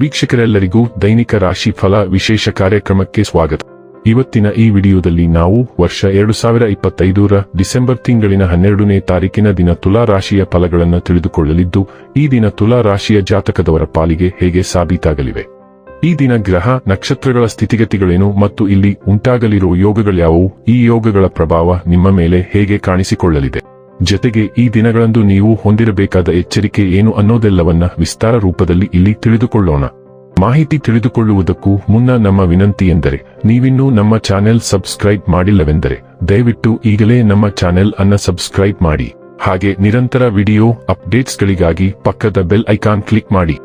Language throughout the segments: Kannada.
ವೀಕ್ಷಕರೆಲ್ಲರಿಗೂ ದೈನಿಕ ರಾಶಿ ಫಲ ವಿಶೇಷ ಕಾರ್ಯಕ್ರಮಕ್ಕೆ ಸ್ವಾಗತ. ಇವತ್ತಿನ ಈ ವಿಡಿಯೋದಲ್ಲಿ ನಾವು ವರ್ಷ 2025ರ ಡಿಸೆಂಬರ್ ತಿಂಗಳಿನ 12ನೇ ತಾರೀಕಿನ ದಿನ ತುಲಾ ರಾಶಿಯ ಫಲಗಳನ್ನು ತಿಳಿದುಕೊಳ್ಳಲಿದ್ದು, ಈ ದಿನ ತುಲಾ ರಾಶಿಯ ಜಾತಕದವರ ಪಾಲಿಗೆ ಹೇಗೆ ಸಾಬೀತಾಗಲಿವೆ, ಈ ದಿನ ಗ್ರಹ ನಕ್ಷತ್ರಗಳ ಸ್ಥಿತಿಗತಿಗಳೇನು ಮತ್ತು ಇಲ್ಲಿ ಉಂಟಾಗಲಿರುವ ಯೋಗಗಳ್ಯಾವುವು, ಈ ಯೋಗಗಳ ಪ್ರಭಾವ ನಿಮ್ಮ ಮೇಲೆ ಹೇಗೆ ಕಾಣಿಸಿಕೊಳ್ಳಲಿದೆ, ಜೊತೆಗೆ ಈ ದಿನಗಳಂದು ನೀವು ಹೊಂದಿರಬೇಕಾದ ಎಚ್ಚರಿಕೆ ಏನು ಅನ್ನೋದೆಲ್ಲವನ್ನ ವಿಸ್ತಾರ ರೂಪದಲ್ಲಿ ಇಲ್ಲಿ ತಿಳಿದುಕೊಳ್ಳೋಣ. ಮಾಹಿತಿ ತಿಳಿದುಕೊಳ್ಳುವುದಕ್ಕೂ ಮುನ್ನ ನಮ್ಮ ವಿನಂತಿ ಎಂದರೆ, ನೀವಿನ್ನೂ ನಮ್ಮ ಚಾನೆಲ್ ಸಬ್ಸ್ಕ್ರೈಬ್ ಮಾಡಿಲ್ಲವೆಂದರೆ ದಯವಿಟ್ಟು ಈಗಲೇ ನಮ್ಮ ಚಾನೆಲ್ ಅನ್ನ ಸಬ್ಸ್ಕ್ರೈಬ್ ಮಾಡಿ. ಹಾಗೆ ನಿರಂತರ ವಿಡಿಯೋ ಅಪ್ಡೇಟ್ಸ್ಗಳಿಗಾಗಿ ಪಕ್ಕದ ಬೆಲ್ ಐಕಾನ್ ಕ್ಲಿಕ್ ಮಾಡಿ.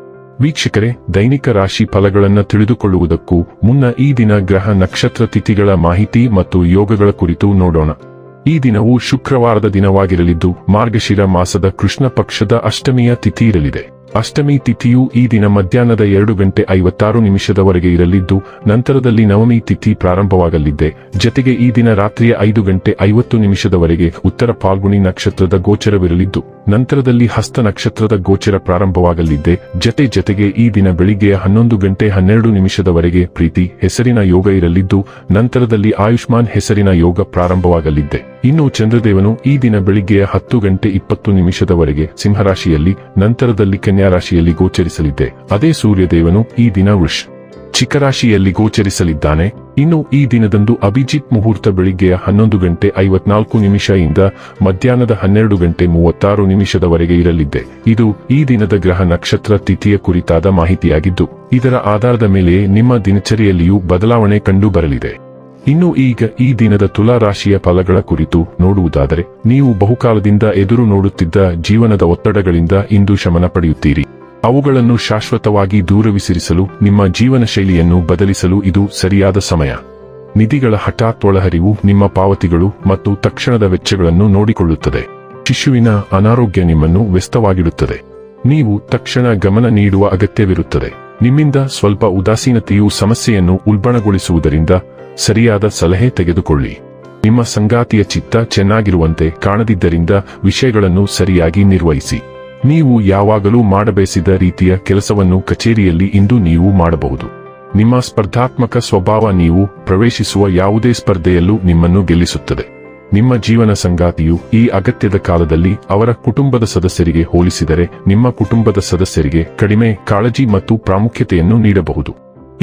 ವೀಕ್ಷಕರೇ, ದೈನಿಕ ರಾಶಿ ಫಲಗಳನ್ನು ತಿಳಿದುಕೊಳ್ಳುವುದಕ್ಕೂ ಮುನ್ನ ಈ ದಿನ ಗ್ರಹ ನಕ್ಷತ್ರ ತಿಥಿಗಳ ಮಾಹಿತಿ ಮತ್ತು ಯೋಗಗಳ ಕುರಿತು ನೋಡೋಣ. ಈ ದಿನವು ಶುಕ್ರವಾರದ ದಿನವಾಗಿರಲಿದ್ದು, ಮಾರ್ಗಶಿರ ಮಾಸದ ಕೃಷ್ಣ ಪಕ್ಷದ ಅಷ್ಟಮಿಯ ತಿಥಿ ಇರಲಿದೆ. ಅಷ್ಟಮಿ ತಿಥಿಯು ಈ ದಿನ ಮಧ್ಯಾಹ್ನದ 2:56 ಇರಲಿದ್ದು, ನಂತರದಲ್ಲಿ ನವಮಿ ತಿಥಿ ಪ್ರಾರಂಭವಾಗಲಿದೆ. ಜತೆಗೆ ಈ ದಿನ ರಾತ್ರಿಯ 5:50 ಉತ್ತರ ಫಾಲ್ಗುಣಿ ನಕ್ಷತ್ರದ ಗೋಚರವಿರಲಿದ್ದು, ನಂತರದಲ್ಲಿ ಹಸ್ತ ನಕ್ಷತ್ರದ ಗೋಚರ ಪ್ರಾರಂಭವಾಗಲಿದೆ. ಜತೆಗೆ ಈ ದಿನ ಬೆಳಿಗ್ಗೆಯ 11:12 ಪ್ರೀತಿ ಹೆಸರಿನ ಯೋಗ ಇರಲಿದ್ದು, ನಂತರದಲ್ಲಿ ಆಯುಷ್ಮಾನ್ ಹೆಸರಿನ ಯೋಗ ಪ್ರಾರಂಭವಾಗಲಿದೆ. ಇನ್ನು ಚಂದ್ರದೇವನು ಈ ದಿನ ಬೆಳಿಗ್ಗೆಯ 10:20 ಸಿಂಹರಾಶಿಯಲ್ಲಿ, ನಂತರದಲ್ಲಿ ಕನ್ಯಾ ರಾಶಿಯಲ್ಲಿ ಗೋಚರಿಸಲಿದೆ. ಅದೇ ಸೂರ್ಯದೇವನು ಈ ದಿನ ವೃಶ್ಚಿಕ ರಾಶಿಯಲ್ಲಿ ಗೋಚರಿಸಲಿದ್ದಾನೆ. ಇನ್ನು ಈ ದಿನದಂದು ಅಭಿಜಿತ್ ಮುಹೂರ್ತ ಬೆಳಿಗ್ಗೆಯ 11:54 ಇಂದ ಮಧ್ಯಾಹ್ನದ 12:36 ಇರಲಿದೆ. ಇದು ಈ ದಿನದ ಗ್ರಹ ನಕ್ಷತ್ರ ತಿಥಿಯ ಕುರಿತಾದ ಮಾಹಿತಿಯಾಗಿದ್ದು, ಇದರ ಆಧಾರದ ಮೇಲೆ ನಿಮ್ಮ ದಿನಚರಿಯಲ್ಲಿಯೂ ಬದಲಾವಣೆ ಕಂಡು ಬರಲಿದೆ. ಇನ್ನು ಈಗ ಈ ದಿನದ ತುಲಾ ರಾಶಿಯ ಫಲಗಳ ಕುರಿತು ನೋಡುವುದಾದರೆ, ನೀವು ಬಹುಕಾಲದಿಂದ ಎದುರು ನೋಡುತ್ತಿದ್ದ ಜೀವನದ ಒತ್ತಡಗಳಿಂದ ಇಂದು ಶಮನ ಪಡೆಯುತ್ತೀರಿ. ಅವುಗಳನ್ನು ಶಾಶ್ವತವಾಗಿ ದೂರವಿಸಿರಿಸಲು, ನಿಮ್ಮ ಜೀವನ ಶೈಲಿಯನ್ನು ಬದಲಿಸಲು ಇದು ಸರಿಯಾದ ಸಮಯ. ನಿಧಿಗಳ ಹಠಾತ್ ಒಳಹರಿವು ನಿಮ್ಮ ಪಾವತಿಗಳು ಮತ್ತು ತಕ್ಷಣದ ವೆಚ್ಚಗಳನ್ನು ನೋಡಿಕೊಳ್ಳುತ್ತದೆ. ಶಿಶುವಿನ ಅನಾರೋಗ್ಯ ನಿಮ್ಮನ್ನು ವ್ಯಸ್ತವಾಗಿಡುತ್ತದೆ. ನೀವು ತಕ್ಷಣ ಗಮನ ನೀಡುವ ಅಗತ್ಯವಿರುತ್ತದೆ. ನಿಮ್ಮಿಂದ ಸ್ವಲ್ಪ ಉದಾಸೀನತೆಯು ಸಮಸ್ಯೆಯನ್ನು ಉಲ್ಬಣಗೊಳಿಸುವುದರಿಂದ ಸರಿಯಾದ ಸಲಹೆ ತೆಗೆದುಕೊಳ್ಳಿ. ನಿಮ್ಮ ಸಂಗಾತಿಯ ಚಿತ್ತ ಚೆನ್ನಾಗಿರುವಂತೆ ಕಾಣದಿದ್ದರಿಂದ ವಿಷಯಗಳನ್ನು ಸರಿಯಾಗಿ ನಿರ್ವಹಿಸಿ. ನೀವು ಯಾವಾಗಲೂ ಮಾಡಬಯಸಿದ ರೀತಿಯ ಕೆಲಸವನ್ನು ಕಚೇರಿಯಲ್ಲಿ ಇಂದು ನೀವು ಮಾಡಬಹುದು. ನಿಮ್ಮ ಸ್ಪರ್ಧಾತ್ಮಕ ಸ್ವಭಾವ ನೀವು ಪ್ರವೇಶಿಸುವ ಯಾವುದೇ ಸ್ಪರ್ಧೆಯಲ್ಲೂ ನಿಮ್ಮನ್ನು ಗೆಲ್ಲಿಸುತ್ತದೆ. ನಿಮ್ಮ ಜೀವನ ಸಂಗಾತಿಯು ಈ ಅಗತ್ಯದ ಕಾಲದಲ್ಲಿ ಅವರ ಕುಟುಂಬದ ಸದಸ್ಯರಿಗೆ ಹೋಲಿಸಿದರೆ ನಿಮ್ಮ ಕುಟುಂಬದ ಸದಸ್ಯರಿಗೆ ಕಡಿಮೆ ಕಾಳಜಿ ಮತ್ತು ಪ್ರಾಮುಖ್ಯತೆಯನ್ನು ನೀಡಬಹುದು.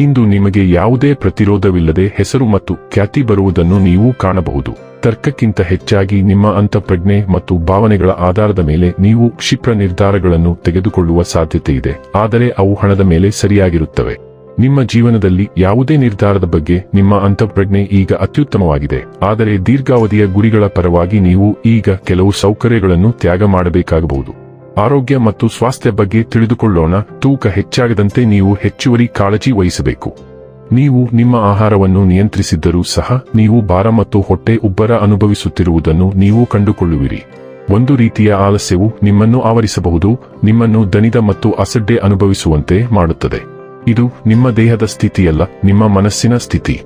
ಇಂದು ನಿಮಗೆ ಯಾವುದೇ ಪ್ರತಿರೋಧವಿಲ್ಲದೆ ಹೆಸರು ಮತ್ತು ಖ್ಯಾತಿ ಬರುವುದನ್ನು ನೀವು ಕಾಣಬಹುದು. ತರ್ಕಕ್ಕಿಂತ ಹೆಚ್ಚಾಗಿ ನಿಮ್ಮ ಅಂತಃಪ್ರಜ್ಞೆ ಮತ್ತು ಭಾವನೆಗಳ ಆಧಾರದ ಮೇಲೆ ನೀವು ಕ್ಷಿಪ್ರ ನಿರ್ಧಾರಗಳನ್ನು ತೆಗೆದುಕೊಳ್ಳುವ ಸಾಧ್ಯತೆ ಇದೆ, ಆದರೆ ಅವು ಹಣದ ಮೇಲೆ ಸರಿಯಾಗಿರುತ್ತವೆ. ನಿಮ್ಮ ಜೀವನದಲ್ಲಿ ಯಾವುದೇ ನಿರ್ಧಾರದ ಬಗ್ಗೆ ನಿಮ್ಮ ಅಂತಃಪ್ರಜ್ಞೆ ಈಗ ಅತ್ಯುತ್ತಮವಾಗಿದೆ, ಆದರೆ ದೀರ್ಘಾವಧಿಯ ಗುರಿಗಳ ಪರವಾಗಿ ನೀವು ಈಗ ಕೆಲವು ಸೌಕರ್ಯಗಳನ್ನು ತ್ಯಾಗ ಮಾಡಬೇಕಾಗಬಹುದು. ಆರೋಗ್ಯ ಮತ್ತು ಸ್ವಾಸ್ಥ್ಯ ಬಗ್ಗೆ ತಿಳಿದುಕೊಳ್ಳೋಣ. ತೂಕ ಹೆಚ್ಚಾಗದಂತೆ ನೀವು ಹೆಚ್ಚುವರಿ ಕಾಳಜಿ ವಹಿಸಬೇಕು. ನೀವು ನಿಮ್ಮ ಆಹಾರವನ್ನು ನಿಯಂತ್ರಿಸಿದ್ದರೂ ಸಹ ನೀವು ಭಾರ ಮತ್ತು ಹೊಟ್ಟೆ ಉಬ್ಬರ ಅನುಭವಿಸುತ್ತಿರುವುದನ್ನು ನೀವು ಕಂಡುಕೊಳ್ಳುವಿರಿ. ಒಂದು ರೀತಿಯ ಆಲಸ್ಯವು ನಿಮ್ಮನ್ನು ಆವರಿಸಬಹುದು, ನಿಮ್ಮನ್ನು ದಣಿದ ಮತ್ತು ಅಸಡ್ಡೆ ಅನುಭವಿಸುವಂತೆ ಮಾಡುತ್ತದೆ. ಇದು ನಿಮ್ಮ ದೇಹದ ಸ್ಥಿತಿಯಲ್ಲ, ನಿಮ್ಮ ಮನಸ್ಸಿನ ಸ್ಥಿತಿ.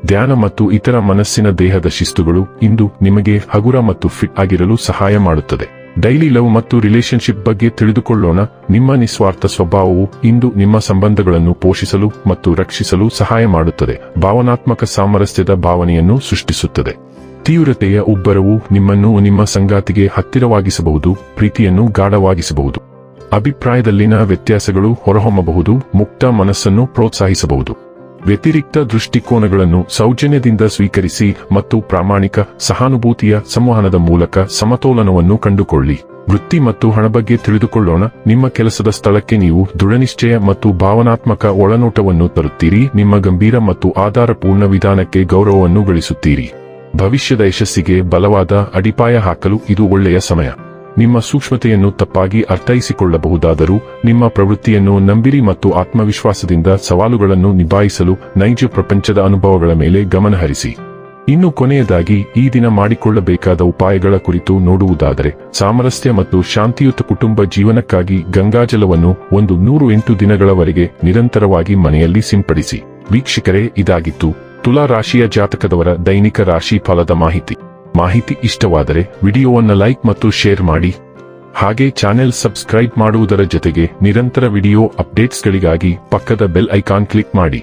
ಧ್ಯಾನ ಮತ್ತು ಇತರ ಮನಸ್ಸಿನ ದೇಹದ ಶಿಸ್ತುಗಳು ಇಂದು ನಿಮಗೆ ಹಗುರ ಮತ್ತು ಫಿಟ್ ಆಗಿರಲು ಸಹಾಯ ಮಾಡುತ್ತದೆ. ಡೈಲಿ ಲವ್ ಮತ್ತು ರಿಲೇಶನ್ಶಿಪ್ ಬಗ್ಗೆ ತಿಳಿದುಕೊಳ್ಳೋಣ. ನಿಮ್ಮ ನಿಸ್ವಾರ್ಥ ಸ್ವಭಾವವು ಇಂದು ನಿಮ್ಮ ಸಂಬಂಧಗಳನ್ನು ಪೋಷಿಸಲು ಮತ್ತು ರಕ್ಷಿಸಲು ಸಹಾಯ ಮಾಡುತ್ತದೆ. ಭಾವನಾತ್ಮಕ ಸಾಮರಸ್ಯದ ಭಾವನೆಯನ್ನು ಸೃಷ್ಟಿಸುತ್ತದೆ. ತೀವ್ರತೆಯ ಉಬ್ಬರವು ನಿಮ್ಮನ್ನು ನಿಮ್ಮ ಸಂಗಾತಿಗೆ ಹತ್ತಿರವಾಗಿಸಬಹುದು, ಪ್ರೀತಿಯನ್ನು ಗಾಢವಾಗಿಸಬಹುದು. ಅಭಿಪ್ರಾಯದಲ್ಲಿನ ವ್ಯತ್ಯಾಸಗಳು ಹೊರಹೊಮ್ಮಬಹುದು, ಮುಕ್ತ ಮನಸ್ಸನ್ನು ಪ್ರೋತ್ಸಾಹಿಸಬಹುದು. ವ್ಯತಿರಿಕ್ತ ದೃಷ್ಟಿಕೋನಗಳನ್ನು ಸೌಜನ್ಯದಿಂದ ಸ್ವೀಕರಿಸಿ ಮತ್ತು ಪ್ರಾಮಾಣಿಕ ಸಹಾನುಭೂತಿಯ ಸಂವಹನದ ಮೂಲಕ ಸಮತೋಲನವನ್ನು ಕಂಡುಕೊಳ್ಳಿ. ವೃತ್ತಿ ಮತ್ತು ಹಣ ಬಗ್ಗೆ ತಿಳಿದುಕೊಳ್ಳೋಣ. ನಿಮ್ಮ ಕೆಲಸದ ಸ್ಥಳಕ್ಕೆ ನೀವು ದೃಢನಿಶ್ಚಯ ಮತ್ತು ಭಾವನಾತ್ಮಕ ಒಳನೋಟವನ್ನು ತರುತ್ತೀರಿ. ನಿಮ್ಮ ಗಂಭೀರ ಮತ್ತು ಆಧಾರಪೂರ್ಣ ವಿಧಾನಕ್ಕೆ ಗೌರವವನ್ನು ಗಳಿಸುತ್ತೀರಿ. ಭವಿಷ್ಯದ ಯಶಸ್ಸಿಗೆ ಬಲವಾದ ಅಡಿಪಾಯ ಹಾಕಲು ಇದು ಒಳ್ಳೆಯ ಸಮಯ. ನಿಮ್ಮ ಸೂಕ್ಷ್ಮತೆಯನ್ನು ತಪ್ಪಾಗಿ ಅರ್ಥೈಸಿಕೊಳ್ಳಬಹುದಾದರೂ ನಿಮ್ಮ ಪ್ರವೃತ್ತಿಯನ್ನು ನಂಬಿರಿ ಮತ್ತು ಆತ್ಮವಿಶ್ವಾಸದಿಂದ ಸವಾಲುಗಳನ್ನು ನಿಭಾಯಿಸಲು ನೈಜ ಪ್ರಪಂಚದ ಅನುಭವಗಳ ಮೇಲೆ ಗಮನಹರಿಸಿ. ಇನ್ನು ಕೊನೆಯದಾಗಿ ಈ ದಿನ ಮಾಡಿಕೊಳ್ಳಬೇಕಾದ ಉಪಾಯಗಳ ಕುರಿತು ನೋಡುವುದಾದರೆ, ಸಾಮರಸ್ಯ ಮತ್ತು ಶಾಂತಿಯುತ ಕುಟುಂಬ ಜೀವನಕ್ಕಾಗಿ ಗಂಗಾಜಲವನ್ನು 108 ದಿನಗಳವರೆಗೆ ನಿರಂತರವಾಗಿ ಮನೆಯಲ್ಲಿ ಸಿಂಪಡಿಸಿ. ವೀಕ್ಷಕರೇ, ಇದಾಗಿತ್ತು ತುಲಾ ರಾಶಿಯ ಜಾತಕದವರ ದೈನಿಕ ರಾಶಿ ಫಲದ ಮಾಹಿತಿ ಇಷ್ಟವಾದರೆ ವಿಡಿಯೋವನ್ನು ಲೈಕ್ ಮತ್ತು ಶೇರ್ ಮಾಡಿ. ಹಾಗೆ ಚಾನೆಲ್ ಸಬ್ಸ್ಕ್ರೈಬ್ ಮಾಡುವುದರ ಜೊತೆಗೆ ನಿರಂತರ ವಿಡಿಯೋ ಅಪ್ಡೇಟ್ಸ್ಗಳಿಗಾಗಿ ಪಕ್ಕದ ಬೆಲ್ ಐಕಾನ್ ಕ್ಲಿಕ್ ಮಾಡಿ.